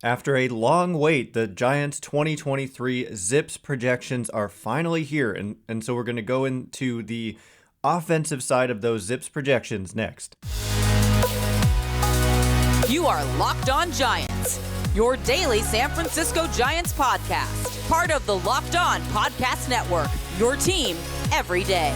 After a long wait, the Giants 2023 ZiPS projections are finally here. And so we're going to go into the offensive side of those ZiPS projections next. You are Locked On Giants, your daily San Francisco Giants podcast. Part of the Locked On Podcast Network, your team every day.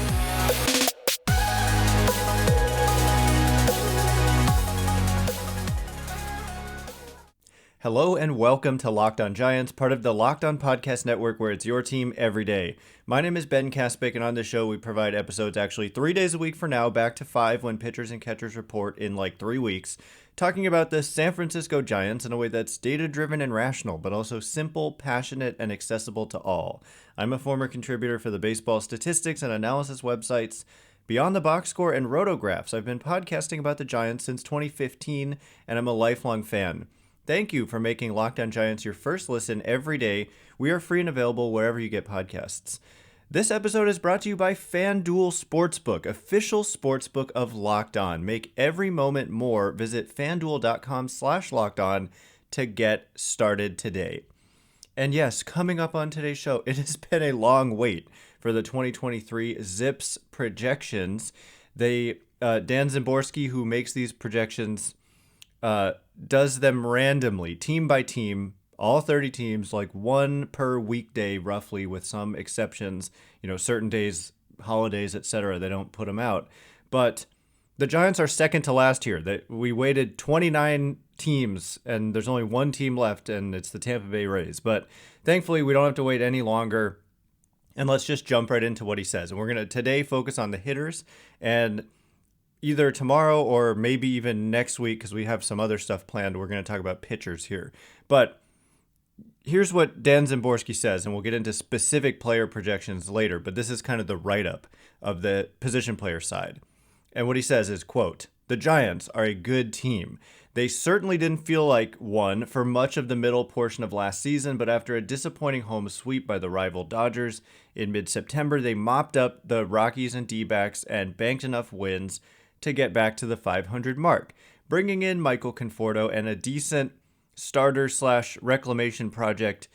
Hello and welcome to Locked On Giants, part of the Locked On Podcast Network, where it's your team every day. My name is Ben Kaspick, and on this show we provide episodes actually 3 days a week for now, back to 5 when pitchers and catchers report in like 3 weeks, talking about the San Francisco Giants in a way that's data-driven and rational, but also simple, passionate, and accessible to all. I'm a former contributor for the baseball statistics and analysis websites Beyond the Box Score and Rotographs. I've been podcasting about the Giants since 2015, and I'm a lifelong fan. Thank you for making Locked On Giants your first listen every day. We are free and available wherever you get podcasts. This episode is brought to you by FanDuel Sportsbook, official sportsbook of Locked On. Make every moment more. Visit FanDuel.com/LockedOn to get started today. And yes, coming up on today's show, it has been a long wait for the 2023 ZiPS projections. Dan Szymborski, who makes these projections, does them randomly, team by team, all 30 teams, like one per weekday, roughly, with some exceptions. Certain days, holidays, etc., they don't put them out. But the Giants are second to last here. We waited 29 teams, and there's only one team left, and it's the Tampa Bay Rays. But thankfully, we don't have to wait any longer. And let's just jump right into what he says. And we're going to today focus on the hitters, and either tomorrow or maybe even next week, because we have some other stuff planned, we're going to talk about pitchers here. But here's what Dan Szymborski says, and we'll get into specific player projections later, but this is kind of the write-up of the position player side. And what he says is, quote, "The Giants are a good team. They certainly didn't feel like one for much of the middle portion of last season, but after a disappointing home sweep by the rival Dodgers in mid-September, they mopped up the Rockies and D-backs and banked enough wins to get back to the 500 mark, bringing in Michael Conforto and a decent starter/reclamation project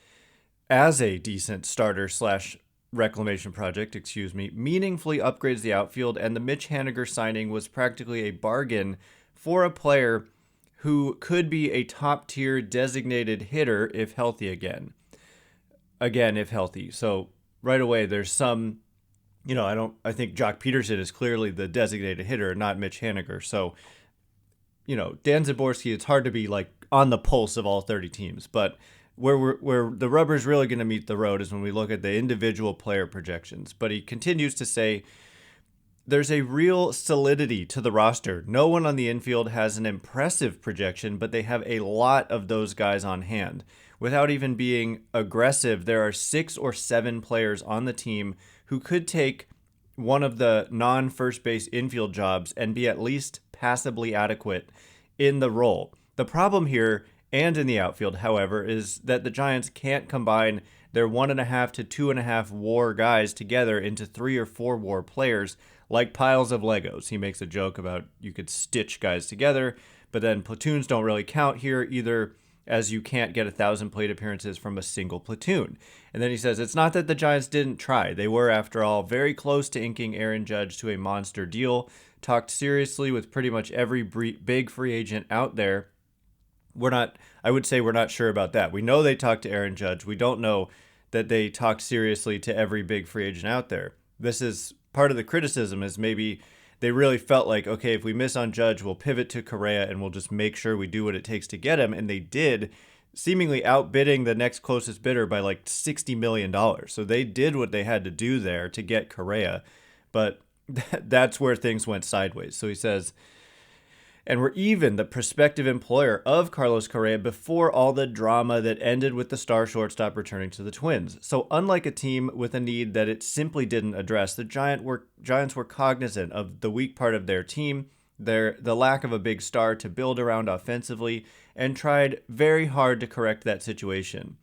meaningfully upgrades the outfield, and the Mitch Haniger signing was practically a bargain for a player who could be a top-tier designated hitter if healthy again. If healthy. So right away, there's some, I think Jock Peterson is clearly the designated hitter, not Mitch Haniger. So, Dan Szymborski, it's hard to be like on the pulse of all 30 teams, but where the rubber's really going to meet the road is when we look at the individual player projections. But he continues to say, there's a real solidity to the roster. No one on the infield has an impressive projection, but they have a lot of those guys on hand. Without even being aggressive, there are 6 or 7 players on the team who could take one of the non-first base infield jobs and be at least passably adequate in the role. The problem here, and in the outfield, however, is that the Giants can't combine their 1.5 to 2.5 WAR guys together into 3 or 4 WAR players like piles of Legos. He makes a joke about you could stitch guys together, but then platoons don't really count here either, as you can't get 1,000 plate appearances from a single platoon. And then he says, it's not that the Giants didn't try. They were, after all, very close to inking Aaron Judge to a monster deal, talked seriously with pretty much every big free agent out there. I would say we're not sure about that. We know they talked to Aaron Judge. We don't know that they talked seriously to every big free agent out there. This is part of the criticism, is maybe they really felt like, okay, if we miss on Judge, we'll pivot to Correa and we'll just make sure we do what it takes to get him. And they did, seemingly outbidding the next closest bidder by like $60 million. So they did what they had to do there to get Correa. But that's where things went sideways. So he says, and were even the prospective employer of Carlos Correa before all the drama that ended with the star shortstop returning to the Twins. So unlike a team with a need that it simply didn't address, the Giants were cognizant of the weak part of their team, the lack of a big star to build around offensively, and tried very hard to correct that situation.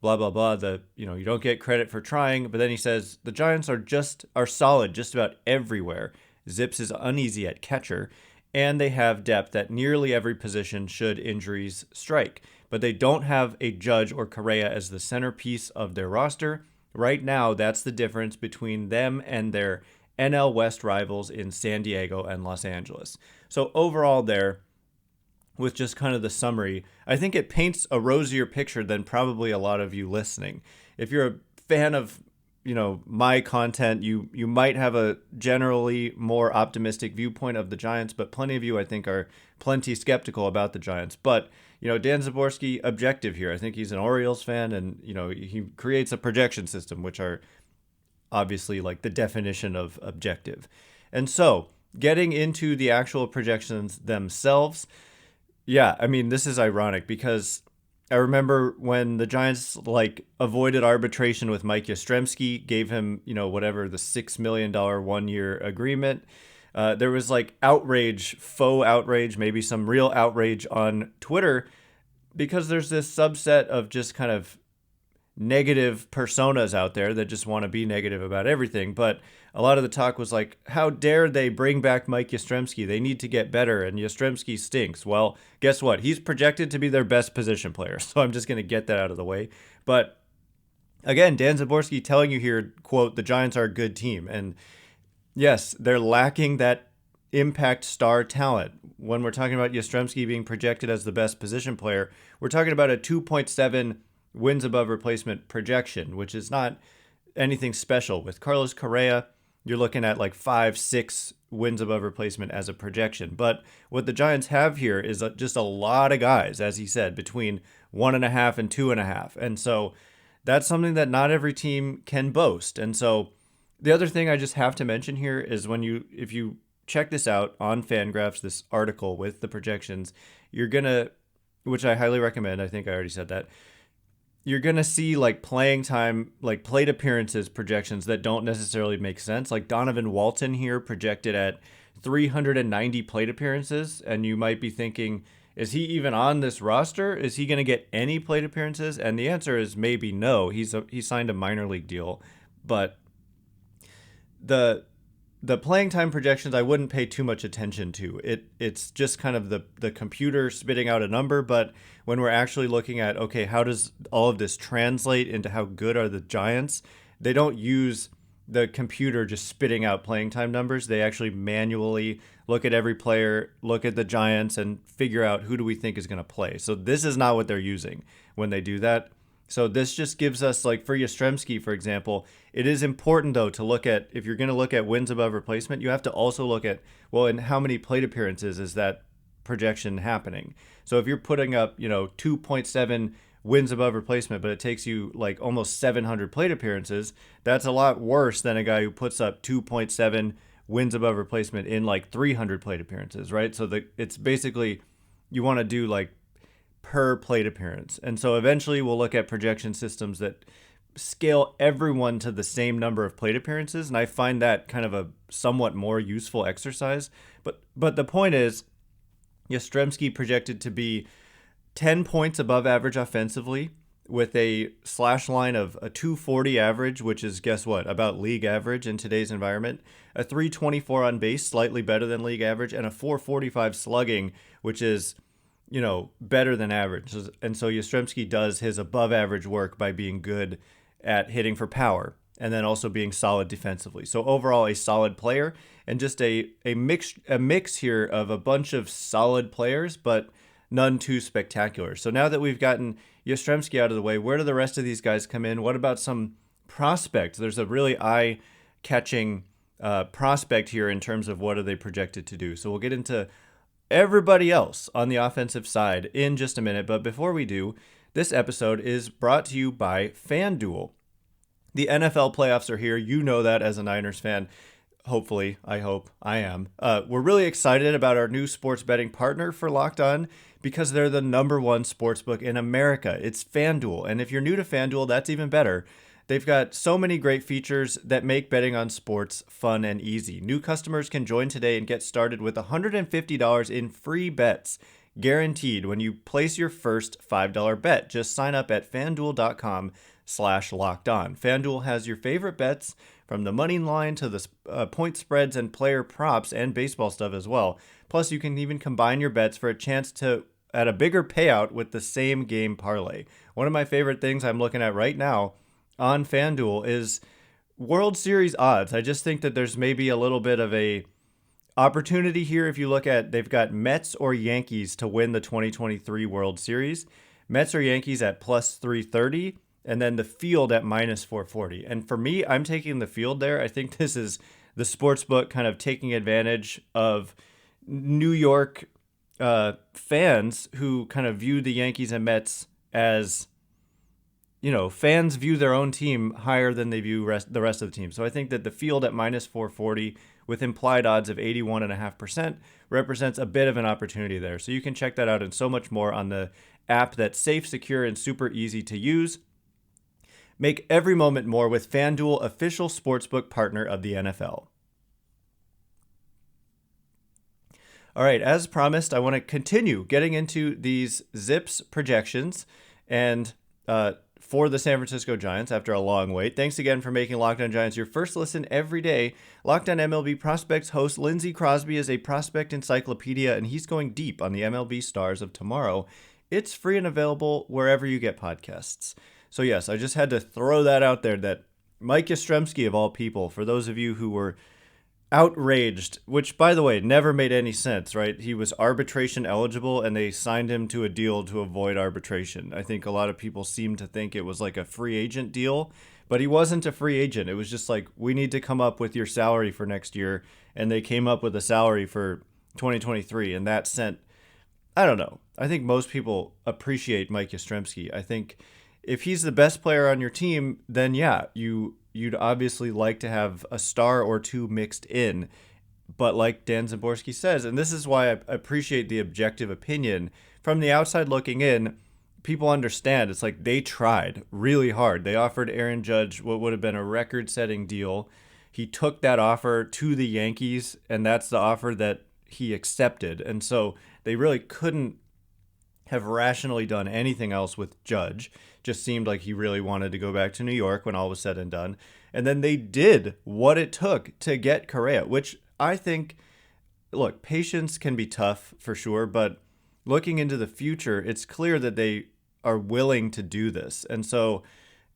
Blah, blah, blah. You don't get credit for trying, but then he says the Giants are solid just about everywhere. ZiPS is uneasy at catcher, and they have depth at nearly every position should injuries strike. but they don't have a Judge or Correa as the centerpiece of their roster. Right now, that's the difference between them and their NL West rivals in San Diego and Los Angeles. So overall there, with just kind of the summary, I think it paints a rosier picture than probably a lot of you listening. If you're a fan of, my content, you might have a generally more optimistic viewpoint of the Giants, but plenty of you, I think, are plenty skeptical about the Giants. But, Dan Szymborski, objective here. I think he's an Orioles fan, and, he creates a projection system, which are obviously like the definition of objective. And so, getting into the actual projections themselves, yeah, I mean, this is ironic because I remember when the Giants avoided arbitration with Mike Yastrzemski, gave him, whatever, the $6 million 1-year agreement. There was outrage, faux outrage, maybe some real outrage on Twitter because there's this subset of just kind of negative personas out there that just want to be negative about everything. But a lot of the talk was how dare they bring back Mike Yastrzemski? They need to get better, and Yastrzemski stinks. Well, guess what? He's projected to be their best position player, so I'm just going to get that out of the way. But again, Dan Szymborski telling you here, quote, the Giants are a good team. And yes, they're lacking that impact star talent. When we're talking about Yastrzemski being projected as the best position player, we're talking about a 2.7 wins above replacement projection, which is not anything special. With Carlos Correa, you're looking at 5-6 wins above replacement as a projection. But what the Giants have here is just a lot of guys, as he said, between 1.5 and 2.5. And so that's something that not every team can boast. And so the other thing I just have to mention here is if you check this out on FanGraphs, this article with the projections, you're going to, which I highly recommend, I think I already said that, you're going to see playing time, plate appearances projections that don't necessarily make sense. Donovan Walton here projected at 390 plate appearances. And you might be thinking, is he even on this roster? Is he going to get any plate appearances? And the answer is maybe no. He signed a minor league deal. But the playing time projections I wouldn't pay too much attention to. It's just kind of the computer spitting out a number, but when we're actually looking at, okay, how does all of this translate into how good are the Giants? They don't use the computer just spitting out playing time numbers. They actually manually look at every player, look at the Giants, and figure out who do we think is going to play. So this is not what they're using when they do that. So this just gives us, for Yastrzemski, for example, it is important, though, to look at, if you're going to look at wins above replacement, you have to also look at, well, in how many plate appearances is that projection happening? So if you're putting up, 2.7 wins above replacement, but it takes you almost 700 plate appearances, that's a lot worse than a guy who puts up 2.7 wins above replacement in 300 plate appearances, right? So it's basically, you want to do per plate appearance. And so eventually we'll look at projection systems that scale everyone to the same number of plate appearances. And I find that kind of a somewhat more useful exercise. But the point is, Yastrzemski projected to be 10 points above average offensively with a slash line of a 240 average, which is, guess what, about league average in today's environment, a 324 on base, slightly better than league average, and a 445 slugging, which is, better than average. And so Yastrzemski does his above average work by being good at hitting for power and then also being solid defensively. So overall, a solid player, and just a mix here of a bunch of solid players, but none too spectacular. So now that we've gotten Yastrzemski out of the way, where do the rest of these guys come in? What about some prospects? There's a really eye-catching prospect here in terms of what are they projected to do. So we'll get into everybody else on the offensive side in just a minute. But before we do, this episode is brought to you by FanDuel. The NFL playoffs are here. You know that as a Niners fan. Hopefully, I hope I am. We're really excited about our new sports betting partner for Locked On because they're the number one sportsbook in America. It's FanDuel. And if you're new to FanDuel, that's even better. They've got so many great features that make betting on sports fun and easy. New customers can join today and get started with $150 in free bets, guaranteed when you place your first $5 bet. Just sign up at FanDuel.com/lockedon. FanDuel has your favorite bets from the money line to the point spreads and player props and baseball stuff as well. Plus, you can even combine your bets for a chance to at a bigger payout with the same game parlay. One of my favorite things I'm looking at right now on FanDuel is World Series odds. I just think that there's maybe a little bit of a opportunity here. If you look at, they've got Mets or Yankees to win the 2023 World Series. Mets or Yankees at plus 330, and then the field at minus 440. And for me, I'm taking the field there. I think this is the sportsbook kind of taking advantage of New York fans who kind of view the Yankees and Mets as, fans view their own team higher than they view the rest of the team. So I think that the field at minus 440 with implied odds of 81.5% represents a bit of an opportunity there. So you can check that out and so much more on the app that's safe, secure, and super easy to use. Make every moment more with FanDuel, official sportsbook partner of the NFL. All right, as promised, I want to continue getting into these ZiPS projections and for the San Francisco Giants after a long wait. Thanks again for making Locked On Giants your first listen every day. Locked On MLB Prospects host Lindsey Crosby is a prospect encyclopedia, and he's going deep on the MLB stars of tomorrow. It's free and available wherever you get podcasts. So yes, I just had to throw that out there that Mike Yastrzemski, of all people, for those of you who were outraged, which, by the way, never made any sense, right? He was arbitration eligible, and they signed him to a deal to avoid arbitration. I think a lot of people seem to think it was like a free agent deal, but he wasn't a free agent. It was just like, we need to come up with your salary for next year, and they came up with a salary for 2023, and that sent, I don't know. I think most people appreciate Mike Yastrzemski. I think if he's the best player on your team, then yeah, you'd obviously like to have a star or two mixed in. But like Dan Szymborski says, and this is why I appreciate the objective opinion, from the outside looking in, people understand it's like they tried really hard. They offered Aaron Judge what would have been a record-setting deal. He took that offer to the Yankees, and that's the offer that he accepted. And so they really couldn't have rationally done anything else with Judge. Just seemed like he really wanted to go back to New York when all was said and done. And then they did what it took to get Correa, which I think, look, patience can be tough for sure, but looking into the future, it's clear that they are willing to do this. And so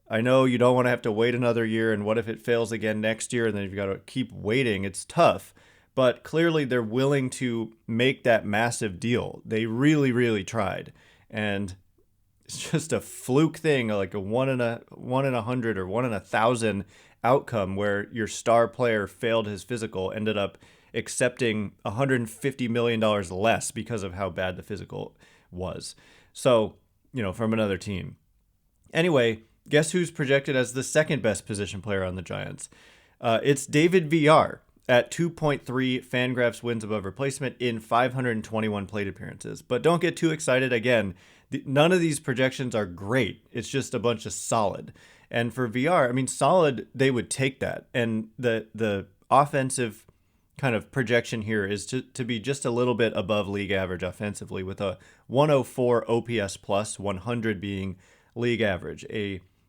I know you don't want to have to wait another year, and what if it fails again next year, and then you've got to keep waiting. It's tough. But clearly they're willing to make that massive deal. They really, really tried. And it's just a fluke thing, like a 1 in 100 or 1 in 1,000 outcome where your star player failed his physical, ended up accepting $150 million less because of how bad the physical was. So, from another team. Anyway, guess who's projected as the second best position player on the Giants? It's David Villar. At 2.3 Fangraphs wins above replacement in 521 plate appearances. But don't get too excited. Again, none of these projections are great. It's just a bunch of solid. And for VR, solid, they would take that. And the offensive kind of projection here is to be just a little bit above league average offensively, with a 104 OPS plus, 100 being league average.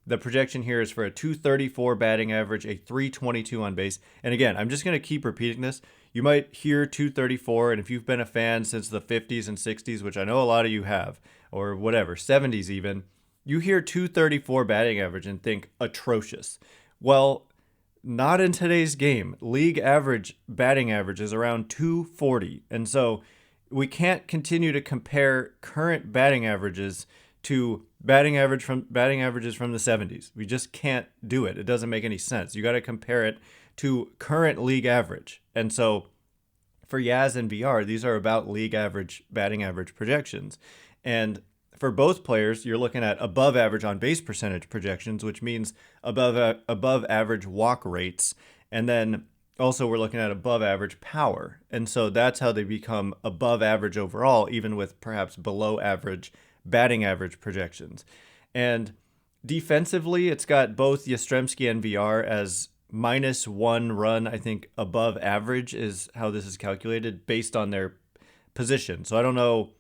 The projection here is for a 234 batting average, a 322 on base. And again, I'm just going to keep repeating this. You might hear 234, and if you've been a fan since the 50s and 60s, which I know a lot of you have, or whatever, 70s even, you hear 234 batting average and think atrocious. Well, not in today's game. League average batting average is around 240. And so we can't continue to compare current batting averages to batting averages from the 70s. We just can't do it. It doesn't make any sense. You got to compare it to current league average. And so for Yaz and VR, these are about league average batting average projections. And for both players, you're looking at above average on base percentage projections, which means above average walk rates. And then also we're looking at above average power. And so that's how they become above average overall, even with perhaps below average batting average projections. And defensively, it's got both Yastrzemski and VR as -1 run, I think, above average is how this is calculated based on their position. So I don't know.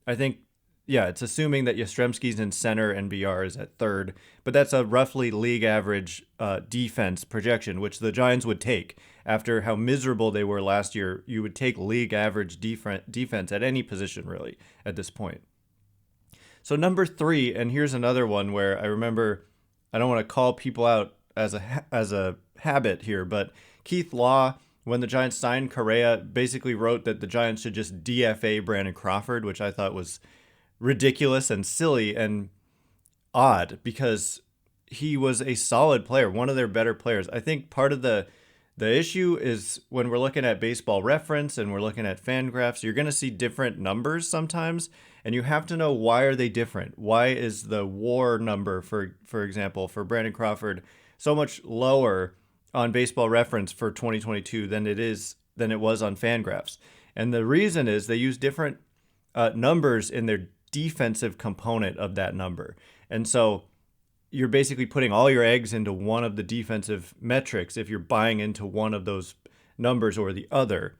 I think, yeah, it's assuming that Yastrzemski's in center and VR is at third, but that's a roughly league average defense projection, which the Giants would take. After how miserable they were last year, you would take league average defense at any position, really, at this point. So number 3, and here's another one where I remember, I don't want to call people out as a habit here, but Keith Law, when the Giants signed Correa, basically wrote that the Giants should just DFA Brandon Crawford, which I thought was ridiculous and silly and odd because he was a solid player, one of their better players. I think part of the issue is when we're looking at Baseball Reference and we're looking at FanGraphs, you're going to see different numbers sometimes, and you have to know why are they different. Why is the WAR number, for example, for Brandon Crawford so much lower on Baseball Reference for 2022 than it was on FanGraphs? And the reason is they use different numbers in their defensive component of that number. And so you're basically putting all your eggs into one of the defensive metrics if you're buying into one of those numbers or the other.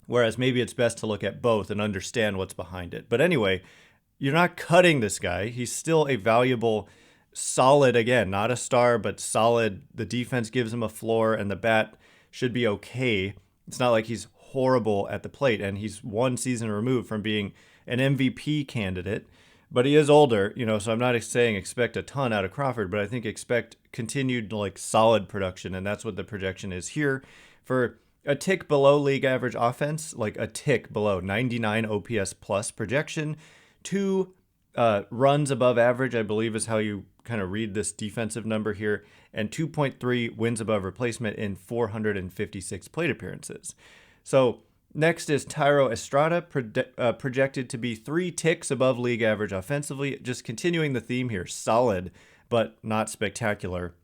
Whereas maybe it's best to look at both and understand what's behind it. But anyway, you're not cutting this guy. He's still a valuable, solid, again, not a star, but solid. The defense gives him a floor and the bat should be okay. It's not like he's horrible at the plate, and he's one season removed from being an MVP candidate. But he is older, so I'm not saying expect a ton out of Crawford, but I think expect continued solid production, and that's what the projection is here for a tick below league average offense, like a tick below 99 OPS plus projection, 2 runs above average, I believe is how you kind of read this defensive number here, and 2.3 wins above replacement in 456 plate appearances. So next is Thairo Estrada, projected to be 3 ticks above league average offensively. Just continuing the theme here, solid, but not spectacular.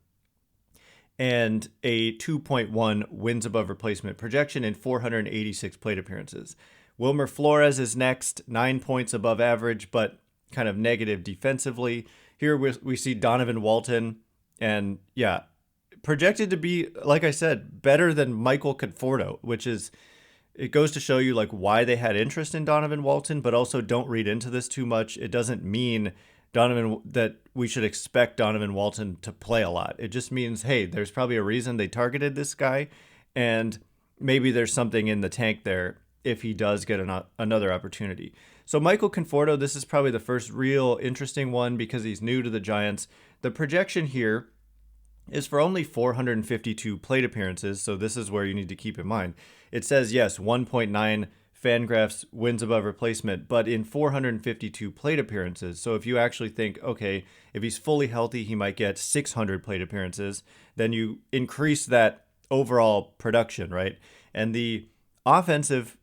And a 2.1 wins above replacement projection in 486 plate appearances. Wilmer Flores is next, 9 points above average, but kind of negative defensively. Here we see Donovan Walton, and yeah, projected to be, like I said, better than Michael Conforto, which is, it goes to show you why they had interest in Donovan Walton, but also don't read into this too much. It doesn't mean that we should expect Donovan Walton to play a lot. It just means, hey, there's probably a reason they targeted this guy, and maybe there's something in the tank there if he does get another opportunity. So Michael Conforto, this is probably the first real interesting one because he's new to the Giants. The projection here is for only 452 plate appearances, so this is where you need to keep in mind. It says, yes, 1.9 FanGraphs wins above replacement, but in 452 plate appearances. So if you actually think, okay, if he's fully healthy, he might get 600 plate appearances, then you increase that overall production, right? And the offensive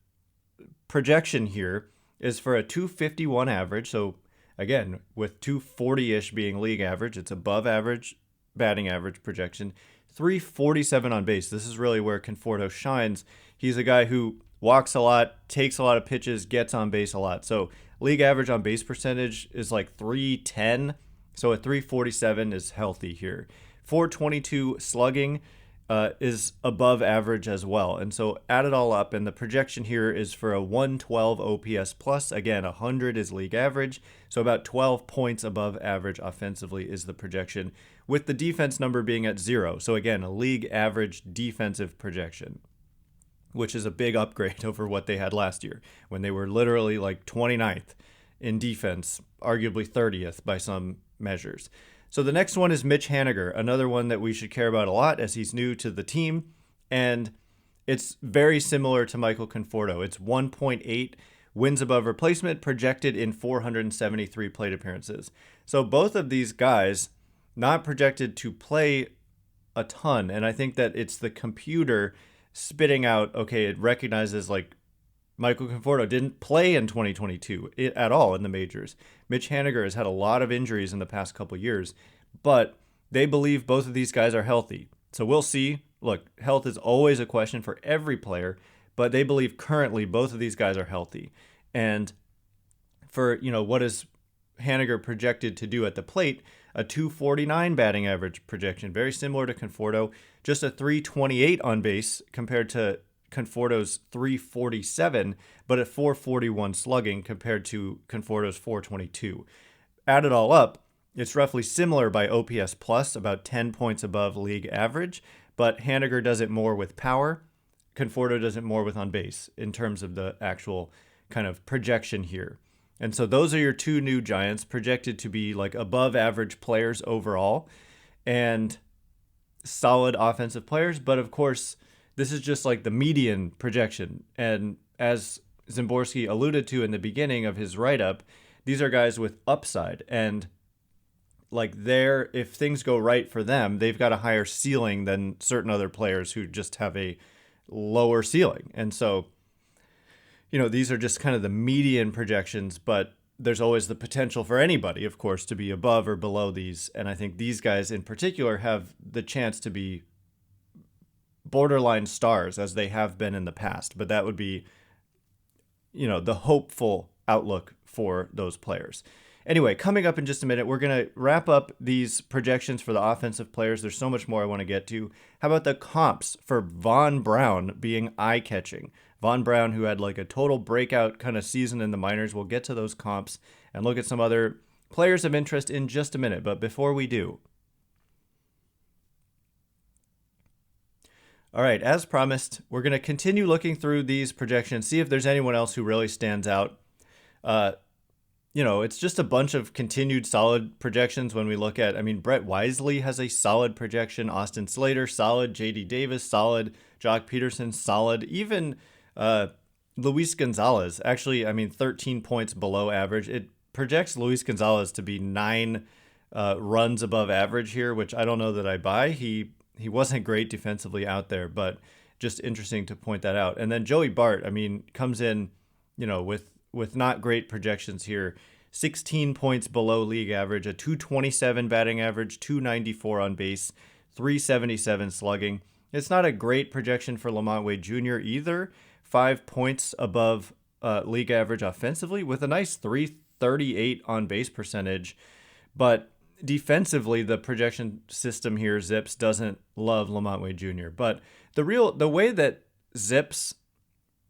projection here is for a 251 average. So again, with 240-ish being league average, it's above average batting average projection. 347 on base. This is really where Conforto shines. He's a guy who walks a lot, takes a lot of pitches, gets on base a lot. So league average on base percentage is 310. So a 347 is healthy here. 422 slugging is above average as well. And so add it all up, and the projection here is for a 112 OPS plus. Again, 100 is league average. So about 12 points above average offensively is the projection, with the defense number being at 0. So again, a league average defensive projection, which is a big upgrade over what they had last year when they were literally 29th in defense, arguably 30th by some measures. So the next one is Mitch Haniger, another one that we should care about a lot as he's new to the team. And it's very similar to Michael Conforto. It's 1.8 wins above replacement projected in 473 plate appearances. So both of these guys not projected to play a ton. And I think that it's the computer spitting out, okay, it recognizes Michael Conforto didn't play in 2022 at all in the majors. Mitch Haniger has had a lot of injuries in the past couple years, but they believe both of these guys are healthy. So we'll see. Look, health is always a question for every player, but they believe currently both of these guys are healthy. And for, what is Haniger projected to do at the plate, a 249 batting average projection, very similar to Conforto, just a 328 on base compared to Conforto's 347, but at 441 slugging compared to Conforto's 422. Add it all up, it's roughly similar by OPS plus, about 10 points above league average, but Haniger does it more with power. Conforto does it more with on base in terms of the actual kind of projection here. And so those are your two new Giants, projected to be like above average players overall and solid offensive players. But of course, this is just like the median projection. And as Szymborski alluded to in the beginning of his write-up, these are guys with upside. And like if things go right for them, they've got a higher ceiling than certain other players who just have a lower ceiling. And so, these are just kind of the median projections, but there's always the potential for anybody, of course, to be above or below these. And I think these guys in particular have the chance to be borderline stars as they have been in the past. But that would be, the hopeful outlook for those players. Anyway, coming up in just a minute, we're going to wrap up these projections for the offensive players. There's so much more I want to get to. How about the comps for Vaun Brown being eye-catching? Vaun Brown, who had like a total breakout kind of season in the minors. We'll get to those comps and look at some other players of interest in just a minute. But before we do, all right, as promised, we're going to continue looking through these projections, see if there's anyone else who really stands out. It's just a bunch of continued solid projections when we look at, Brett Wisely has a solid projection, Austin Slater, solid, JD Davis, solid, Jock Peterson, solid, even Luis Gonzalez, actually, 13 points below average. It projects Luis Gonzalez to be 9 runs above average here, which I don't know that I buy. He wasn't great defensively out there, but just interesting to point that out. And then Joey Bart, comes in, with not great projections here. 16 points below league average, a 227 batting average, 294 on base, 377 slugging. It's not a great projection for Lamont Wade Jr. either. 5 points above league average offensively with a nice 338 on base percentage. But defensively, the projection system here, ZiPS, doesn't love Lamont Wade Jr. But the way that ZiPS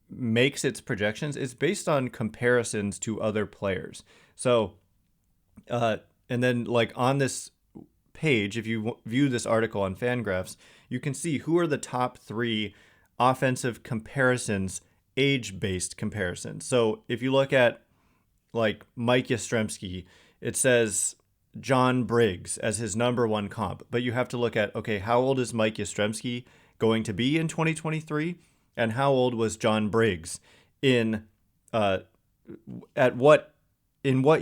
makes its projections is based on comparisons to other players. So, and then like on this page, if you view this article on FanGraphs, you can see who are the top 3 offensive comparisons, age-based comparisons. So if you look at like Mike Yastrzemski, it says John Briggs as his number 1 comp, but you have to look at, okay, how old is Mike Yastrzemski going to be in 2023? And how old was John Briggs in what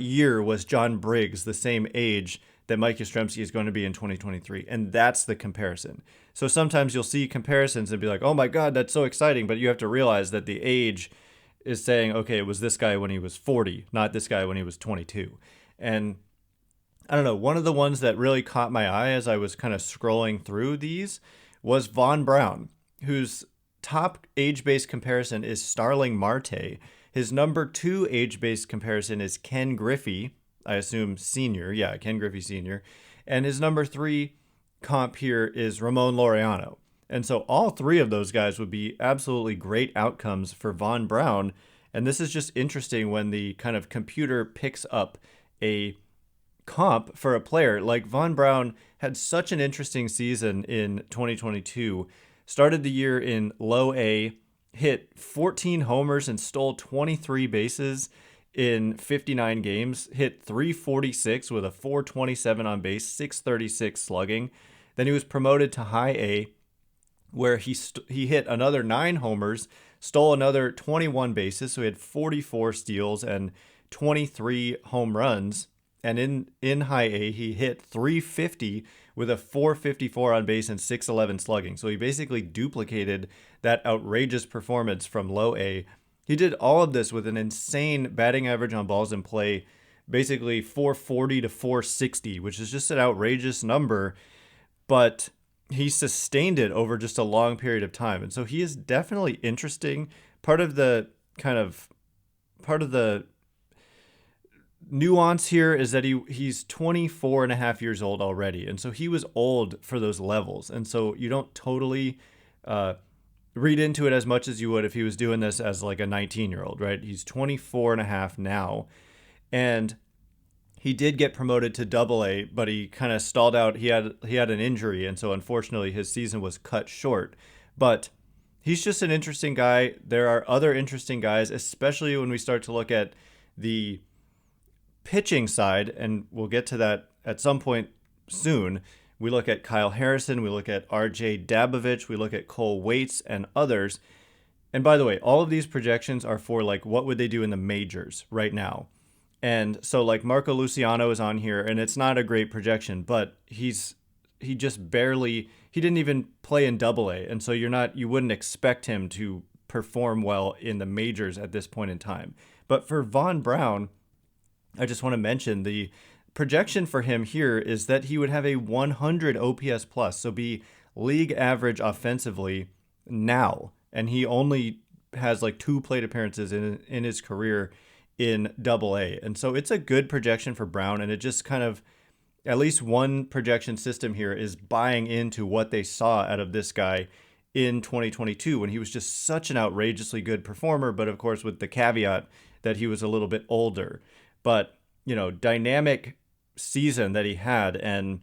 year was John Briggs the same age that Mike Yastrzemski is going to be in 2023? And that's the comparison. So sometimes you'll see comparisons and be like, oh my God, that's so exciting. But you have to realize that the age is saying, okay, it was this guy when he was 40, not this guy when he was 22. And I don't know, one of the ones that really caught my eye as I was kind of scrolling through these was Vaun Brown, whose top age-based comparison is Starling Marte. His number 2 age-based comparison is Ken Griffey, I assume senior. Yeah, Ken Griffey Sr. And his number 3 comp here is Ramon Laureano. And so all 3 of those guys would be absolutely great outcomes for Vaun Brown. And this is just interesting when the kind of computer picks up a comp for a player. Like Vaun Brown had such an interesting season in 2022. Started the year in low A, hit 14 homers and stole 23 bases in 59 games, hit 346 with a 427 on base, 636 slugging. Then he was promoted to high A, where he hit another 9 homers, stole another 21 bases, so he had 44 steals and 23 home runs. And in high A, he hit 350 with a 454 on base and 611 slugging. So he basically duplicated that outrageous performance from low A. He did all of this with an insane batting average on balls in play, basically 440 to 460, which is just an outrageous number. But he sustained it over just a long period of time. And so he is definitely interesting. Part of the nuance here is that he's 24 and a half years old already. And so he was old for those levels. And so you don't totally read into it as much as you would if he was doing this as like a 19-year-old, right? He's 24 and a half now. And he did get promoted to Double A, but he kind of stalled out. He had an injury. And so unfortunately his season was cut short. But he's just an interesting guy. There are other interesting guys, especially when we start to look at the pitching side, and we'll get to that at some point soon, we look at Kyle Harrison, we look at RJ Dabovich, we look at Cole Waits and others. And by the way, all of these projections are for like what would they do in the majors right now. And so like Marco Luciano is on here, and it's not a great projection, but he didn't even play in Double-A, and so you wouldn't expect him to perform well in the majors at this point in time. But for Vaun Brown, I just want to mention the projection for him here is that he would have a 100 OPS plus, so be league average offensively now. And he only has like 2 plate appearances in his career in Double-A. And so it's a good projection for Brown, and it just kind of, at least one projection system here is buying into what they saw out of this guy in 2022 when he was just such an outrageously good performer, but of course with the caveat that he was a little bit older. But, dynamic season that he had and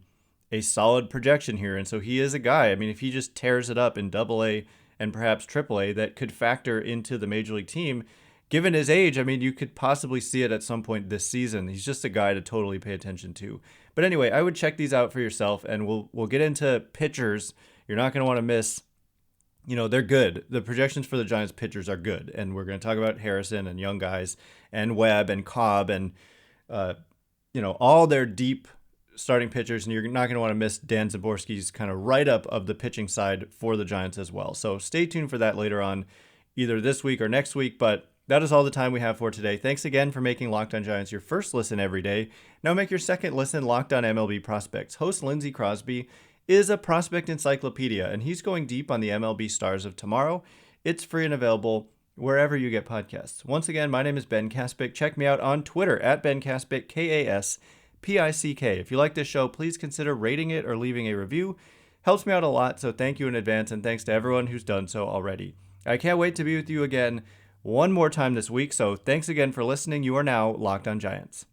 a solid projection here. And so he is a guy, I mean, if he just tears it up in Double-A and perhaps Triple-A, that could factor into the major league team. Given his age, I mean, you could possibly see it at some point this season. He's just a guy to totally pay attention to. But anyway, I would check these out for yourself, and we'll get into pitchers. You're not going to want to miss. They're good. The projections for the Giants pitchers are good, and we're going to talk about Harrison and young guys and Webb and Cobb and all their deep starting pitchers, and you're not going to want to miss Dan Szymborski's kind of write-up of the pitching side for the Giants as well. So stay tuned for that later on, either this week or next week, but that is all the time we have for today. Thanks again for making Locked On Giants your first listen every day. Now make your second listen Locked On MLB Prospects. Host Lindsey Crosby is a prospect encyclopedia, and he's going deep on the MLB stars of tomorrow. It's free and available wherever you get podcasts. Once again, my name is Ben Kaspick. Check me out on Twitter at Ben Kaspick, Kaspick. If you like this show, please consider rating it or leaving a review. Helps me out a lot, so thank you in advance, and thanks to everyone who's done so already. I can't wait to be with you again one more time this week, so thanks again for listening. You are now Locked On Giants.